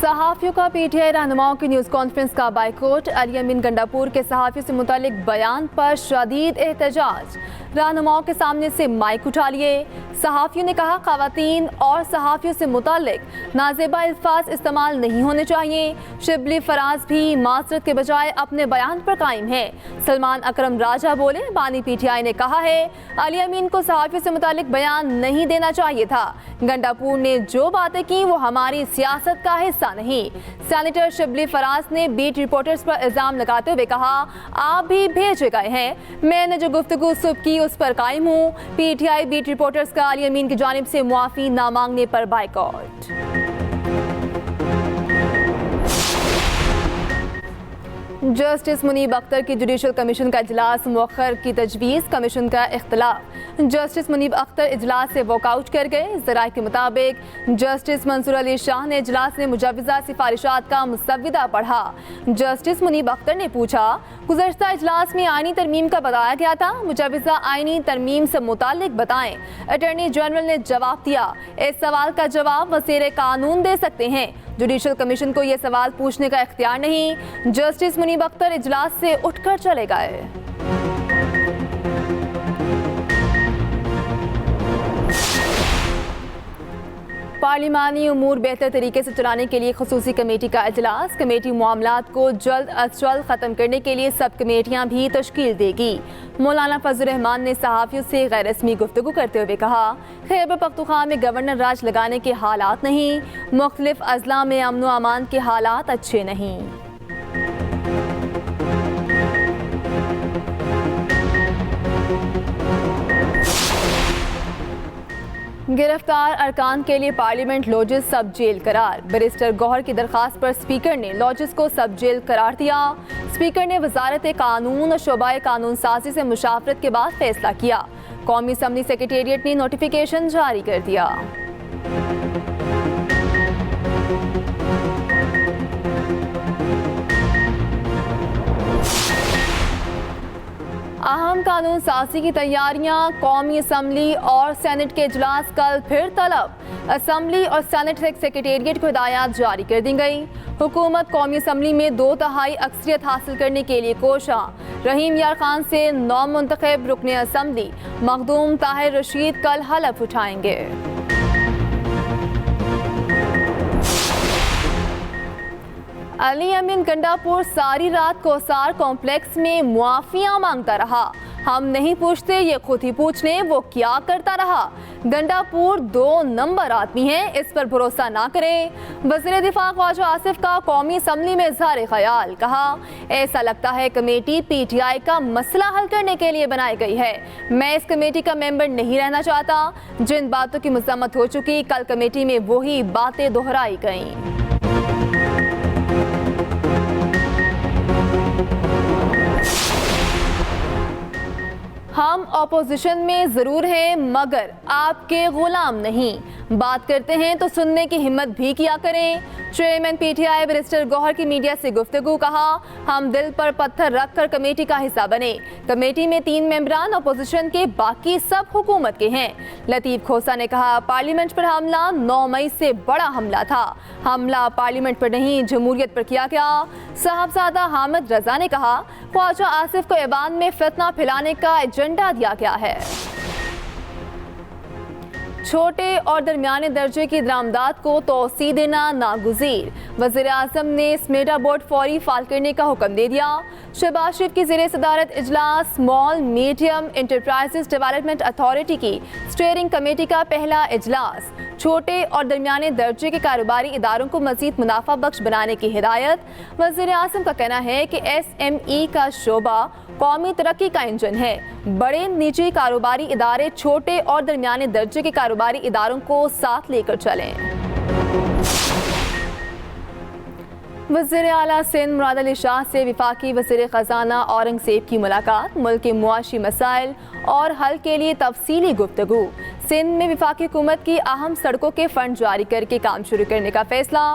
सहाफ़ियों का पीटीआई रहनुमाओं की news conference का बाइकॉट। अली अमीन गंडापुर के सहाफ़ियों से मुतालिक बयान पर शदीद एहतजाज। रहनुमाओं के सामने से माइक उठा लिए। सहाफ़ियों ने कहा ख़वातीन और सहाफ़ियों से मुतालिक नाज़ेबा अल्फाज इस्तेमाल नहीं होने चाहिए। शिबली फराज भी माज़रत के बजाय अपने बयान पर कायम है। सलमान अकरम राजा बोले, बानी पीटीआई ने कहा है अली अमीन को सहाफ़ियों से मुतालिक बयान नहीं देना चाहिए था। गंडापुर ने जो बातें की वो हमारी सियासत का हिस्सा नहीं। सेनेटर शिबली फराज ने बीट रिपोर्टर्स पर इल्ज़ाम लगाते हुए कहा, आप भी भेजे गए हैं, मैंने जो गुफ्तगू सुबह की उस पर कायम हूँ। पीटीआई बीट रिपोर्टर्स का अली अमीन की जानिब से मुआफ़ी ना मांगने पर बाइकॉट। जस्टिस मुनीब अख्तर की जुडिशल कमीशन का इजलास मुअख्खर की तजवीज़। कमीशन का इख्तलाफ। जस्टिस मुनीब अख्तर इजलास से वॉकआउट कर गए। ज़राए के मुताबिक जस्टिस मंसूर अली शाह ने इजलास में मुजव्वज़ा सिफारिशात का मुसव्विदा पढ़ा। जस्टिस मुनीब अख्तर ने पूछा, गुज़श्ता इजलास में आईनी तरमीम का बताया गया था, मुजव्वज़ा आईनी तरमीम से मुताल्लिक बताएं। अटॉर्नी जनरल ने जवाब दिया, इस सवाल का जवाब वज़ीर कानून दे सकते हैं, जुडिशल कमीशन को यह सवाल पूछने का इख्तियार नहीं। जस्टिस मुनीब अख्तर इजलास से उठकर चले गए। पार्लिमानी उमूर बेहतर तरीके से चलाने के लिए खसूसी कमेटी का इजलास। कमेटी मामलात को जल्द अज जल्द ख़त्म करने के लिए सब कमेटियाँ भी तश्कील देगी। मौलाना फजल रहमान ने सहाफ़ियों से गैर रस्मी गुफ्तगू करते हुए कहा, खैबर पख्तूनख्वा में गवर्नर राज लगाने के हालात नहीं, मुख्तलिफ अजला में अमन व अमान के हालात अच्छे नहीं। गिरफ्तार अरकान के लिए पार्लियामेंट लॉजेस सब जेल करार। बैरिस्टर गौहर की दरखास्त पर स्पीकर ने लॉजेस को सब जेल करार दिया। स्पीकर ने वजारत कानून और शोबाए कानून साजी से मुशावरत के बाद फैसला किया। कौमी असम्बली सेक्रेटेरिएट ने नोटिफिकेशन जारी कर दिया। अहम कानून साजी की तैयारियां। कौमी असम्बली और सेनेट के इजलास कल फिर तलब। असम्बली और सेनेट सेक्रेटेरिएट को हिदायत जारी कर दी गई। हुकूमत कौमी असम्बली में 2/3 अक्सरियत हासिल करने के लिए कोशां। रहीम यार खान से नौ मुंतखब रुकने असम्बली मखदूम ताहिर रशीद कल हलफ उठाएंगे। अली अमीन गंडापुर सारी रात कोसार कॉम्प्लेक्स में मुआफिया मांगता रहा। हम नहीं पूछते, ये खुद ही पूछ लें वो क्या करता रहा। गंडापुर 2 नंबर आदमी है, इस पर भरोसा ना करें। वज़ीर दिफा ख्वाजा आसिफ का कौमी असम्बली में इज़हार ख्याल। कहा, ऐसा लगता है कमेटी पीटीआई का मसला हल करने के लिए बनाई गई है। मैं इस कमेटी का मेंबर नहीं रहना चाहता। जिन बातों की मजम्मत हो चुकी, कल कमेटी में वही बातें दोहराई गईं। हम ऑपोजिशन में ज़रूर हैं मगर आपके गुलाम नहीं। बात करते हैं तो सुनने की हिम्मत भी किया करें। चेयरमैन पीटीआई बैरिस्टर गौहर की मीडिया से गुफ्तगू। कहा, हम दिल पर पत्थर रखकर कमेटी का हिस्सा बने। कमेटी में 3 मेंबरान अपोजिशन के, बाकी सब हुकूमत के हैं। लतीफ़ खोसा ने कहा, पार्लियामेंट पर हमला 9 मई से बड़ा हमला था। हमला पार्लियामेंट पर नहीं जमहूरियत पर किया गया। साहबजादा हामिद रजा ने कहा, ख्वाजा आसिफ को ऐवान में फितना फैलाने का एजेंडा दिया गया है। छोटे और दरमियाने दर्जे की दरामदात को तोसी देना नागुज़ीर। वज़ीर आज़म ने स्मेटा बोर्ड फौरी फाल करने का हुक्म दे दिया। शहबाज शरीफ की ज़ेरे सदारत इजलास small medium enterprises development authority की स्टीयरिंग कमेटी का पहला इजलास। छोटे और दरमियाने दर्जे के कारोबारी इदारों को मज़ीद मुनाफा बख्श बनाने की हिदायत। वज़ीर आज़म का कहना है कि SME का शोबा कौमी तरक्की का इंजन है। बड़े निजी कारोबारी इदारे छोटे और दरमियाने दर्जे के कारोबारी इदारों को साथ लेकर चलें। वज़ीर आला सिंध मुराद अली शाह से वफाकी वज़ीर ख़ज़ाना औरंगज़ेब की मुलाकात। मुल्क के मुआशी मसाइल और हल के लिए तफसीली गुफ्तगू। सिंध में वफाकी हुकूमत की अहम सड़कों के फंड जारी करके काम शुरू करने का फैसला।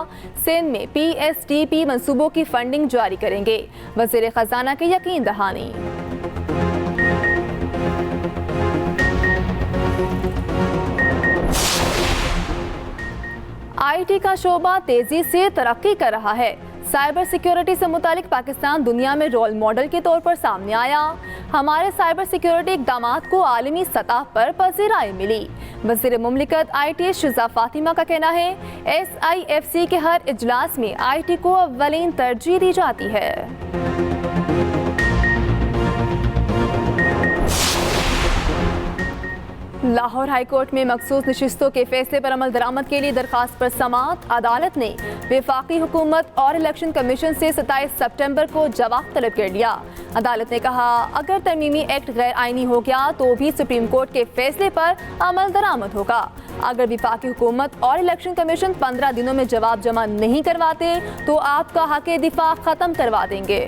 सिंध में PSDP मनसूबों की फंडिंग जारी करेंगे। वज़ीर ख़ज़ाना की यकीन दहानी। IT का शोबा तेजी से तरक्की कर रहा है। साइबर सिक्योरिटी से मुतालिक पाकिस्तान दुनिया में रोल मॉडल के तौर पर सामने आया। हमारे साइबर सिक्योरिटी इक़दामात को आलमी सतह पर पज़ीराई मिली। वज़ीर मुमलिकत IT शिज़ा फातिमा का कहना है, SIFC के हर इजलास में IT को अव्वलीन तरजीह दी जाती है। लाहौर हाई कोर्ट में मखसूस नशिस्तों के फैसले पर अमल दरामद के लिए दरखास्त पर समाअत। अदालत ने वफाकी हुकूमत और इलेक्शन कमीशन से 27 सितंबर को जवाब तलब कर लिया। अदालत ने कहा, अगर तरमीमी एक्ट गैर आइनी हो गया तो भी सुप्रीम कोर्ट के फैसले पर अमल दरामद होगा। अगर वफाकी हुकूमत और इलेक्शन कमीशन 15 दिनों में जवाब जमा नहीं करवाते तो आपका हक दिफा खत्म करवा देंगे।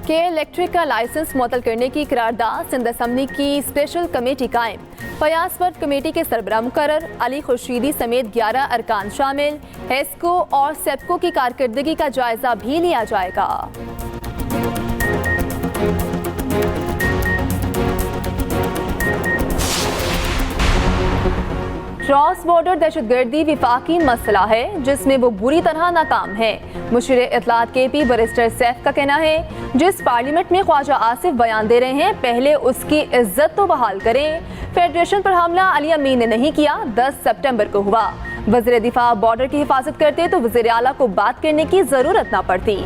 के इलेक्ट्रिक का लाइसेंस मुअत्तल करने की करारदाद सिंध असम्बली की स्पेशल कमेटी कायम। फयाज फर्द कमेटी के सरबराह मुकर्रर, अली खुर्शीदी समेत 11 अरकान शामिल। हेस्को और सेप्को की कारकर्दगी का जायजा भी लिया जाएगा। क्रॉस बॉर्डर दहशतगर्दी विफाकी मसला है जिसमें वो बुरी तरह नाकाम है। मुशीर इत्तलात KP बैरिस्टर सैफ का कहना है, जिस पार्लियामेंट में ख्वाजा आसिफ बयान दे रहे हैं पहले उसकी इज्जत तो बहाल करें। फेडरेशन पर हमला अली अमीन ने नहीं किया, 10 सितंबर को हुआ। वज़ीर दिफा बॉर्डर की हिफाजत करते तो वज़ीर आला को बात करने की जरूरत ना पड़ती।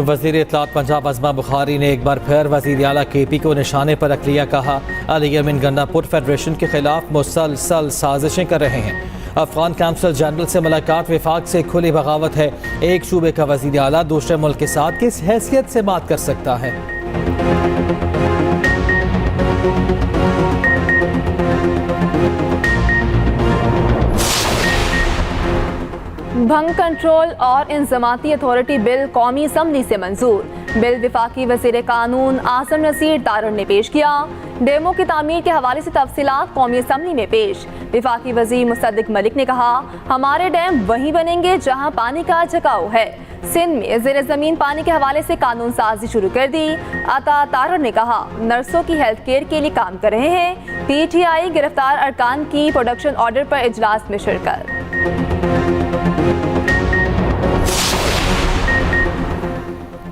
वज़ीर इत्तलात पंजाब अज़मा बुखारी ने एक बार फिर वज़ीर आला KP को निशाने पर रख लिया। कहा, अली अमीन गंडापुर फेडरेशन के खिलाफ मुसलसल साजिशें कर रहे हैं। अफगान काउंसिल जनरल से मुलाकात वफाक से खुली बगावत है। एक सूबे का वज़ीर आला दूसरे मुल्क के साथ किस हैसियत से बात कर सकता है। भंग कंट्रोल और इंज़माती अथॉरिटी बिल कौमी असम्बली से मंजूर। बिल वफाकी वज़ीर कानून आज़म नसीर तारड़ ने पेश किया। डैमों की तामीर के हवाले से तफसीलात कौमी असम्बली में पेश। वफाकी वज़ीर मुसद्दिक मलिक ने कहा, हमारे डैम वहीं बनेंगे जहां पानी का झकाव है। सिंध में ज़ेर ज़मीन पानी के हवाले से कानून साजी शुरू कर दी। अता तारड़ ने कहा, नर्सों की हेल्थ केयर के लिए काम कर रहे हैं। PTI गिरफ्तार अरकान की प्रोडक्शन ऑर्डर पर इजलास में शिरकत।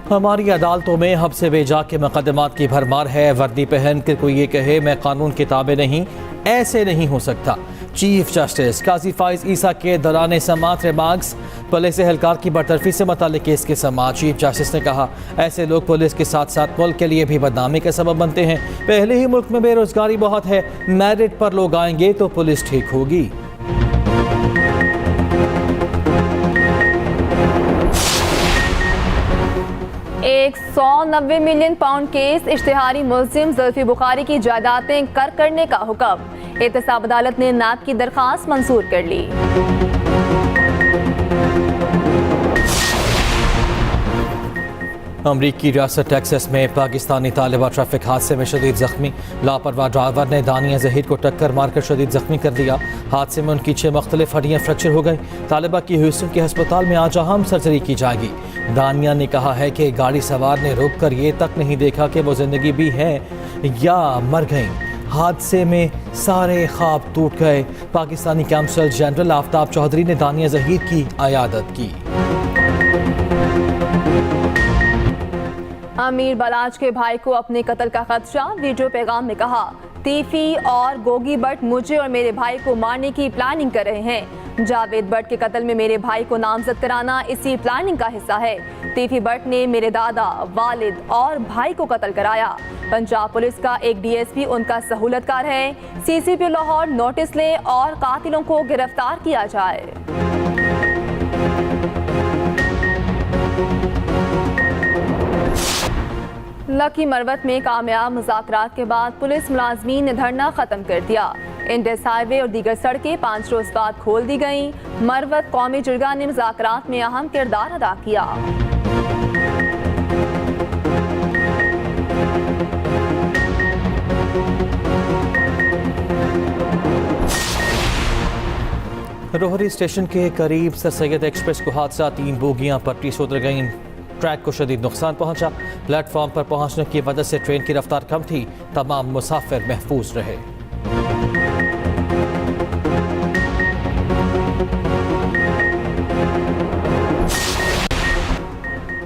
हमारी अदालतों में हब से बेजा के मुकदमात की भरमार है। वर्दी पहन कर कोई ये कहे मैं कानून के ताबे नहीं, ऐसे नहीं हो सकता। चीफ जस्टिस काजी फाइज ईसा के दौरान समाअत रिमार्क्स। पुलिस एहलकार की बरतरफी से मुताल्लिक केस के समाअत। चीफ जस्टिस ने कहा, ऐसे लोग पुलिस के साथ साथ मुल्क के लिए भी बदनामी का सबब बनते हैं। पहले ही मुल्क में बेरोजगारी बहुत है, मेरिट पर लोग आएंगे तो पुलिस ठीक होगी। 190 मिलियन पाउंड केस इश्तिहारी मुल्जिम जुल्फी बुखारी की जायदादें कर करने का हुक्म। एहतसाब अदालत ने नाब की दरखास्त मंजूर कर ली। अमरीकी रियासत टेक्सास में पाकिस्तानी तालिबा ट्रैफिक हादसे में शदीद जख्मी। लापरवाह ड्राइवर ने दानिया जहीर को टक्कर मारकर शदीद जख्मी कर दिया। हादसे में उनकी 6 मुख्तलिफ हड्डियाँ फ्रैक्चर हो गई। तालिबा की ह्यूस्टन के अस्पताल में आज अहम सर्जरी की जाएगी। दानिया ने कहा है कि गाड़ी सवार ने रुक कर ये तक नहीं देखा कि वो जिंदगी भी है या मर गई। हादसे में सारे ख्वाब टूट गए। पाकिस्तानी काउंसिल जनरल आफ्ताब चौधरी ने दानिया जहीर की अयादत की। अमीर बलाज के भाई को अपने कत्ल का खदशा। वीडियो पैगाम में कहा, तीफी और गोगी भट्ट मुझे और मेरे भाई को मारने की प्लानिंग कर रहे हैं। जावेद भट्ट के कत्ल में मेरे भाई को नामजद कराना इसी प्लानिंग का हिस्सा है। तीफी भट्ट ने मेरे दादा, वालिद और भाई को कत्ल कराया। पंजाब पुलिस का एक DSP उनका सहूलतकार है। CCP लाहौर नोटिस ले और कातिलों को गिरफ्तार किया जाए। लकी मरवत में कामयाब मुज़ाकरात के बाद पुलिस मुलाजमीन ने धरना खत्म कर दिया। इंडस हाईवे और दीगर सड़कें 5 रोज बाद खोल दी गईं। मरवत कौमी जुर्गा ने मुज़ाकरात में अहम किरदार अदा किया। रोहरी स्टेशन के करीब सर सैयद एक्सप्रेस को हादसा। 3 बोगियां पटरी से उतर गईं। ट्रैक को शदीद नुकसान पहुंचा। प्लेटफॉर्म पर पहुंचने की वजह से ट्रेन की रफ्तार कम थी। तमाम मुसाफिर महफूज रहे।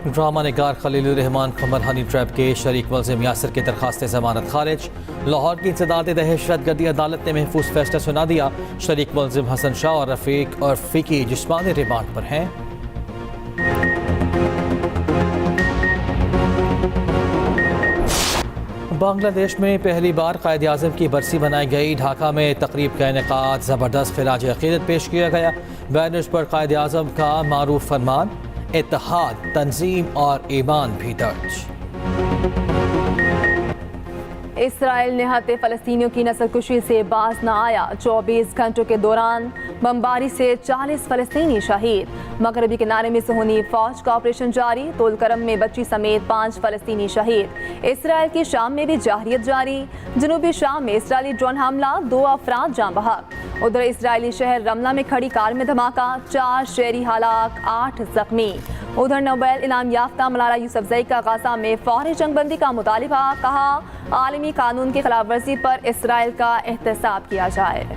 ड्रामा निगार खलीलुर रहमान कमर हनी ट्रैप के शरीक मुलजिम यासिर की दरखास्त जमानत खारिज। लाहौर की इंसदाद दहशत गर्दी अदालत ने महफूज फैसला सुना दिया। शरीक मुलजिम हसन शाह और रफीक और फ़िकी जिस्मानी रिमांड पर हैं। बांग्लादेश में पहली बार कायद आज़म की बरसी बनाई गई। ढाका में तकरीब का इनेकाद, ज़बरदस्त खिराज अक़ीदत पेश किया गया। बैनर्स पर कायद आज़म का मारूफ फरमान, इत्तेहाद, तंजीम और ईमान भी दर्ज। इसराइल निहत्ते फ़लस्तीनियों की नस्लकुशी से बाज न आया। 24 घंटों के दौरान बमबारी से 40 फ़लस्तीनी शहीद। मगरबी किनारे में सुहनी फौज का ऑपरेशन जारी। तोलकरम में बच्ची समेत 5 फ़लस्तीनी शहीद। इसराइल की शाम में भी जाहिरियत जारी। जनूबी शाम में इसराइली ड्रोन हमला, 2 अफराद जाँ बहक। उधर इसराइली शहर रमला में खड़ी कार में धमाका, 4 शहरी हलाक, 8 जख्मी। उधर नोबेल इनाम याफ्ता मलाला यूसुफजई का गाजा में फौरी जंगबंदी का मुतालिबा। कहा, आलमी कानून की खिलाफ वर्जी पर इसराइल का एहतसाब किया जाए।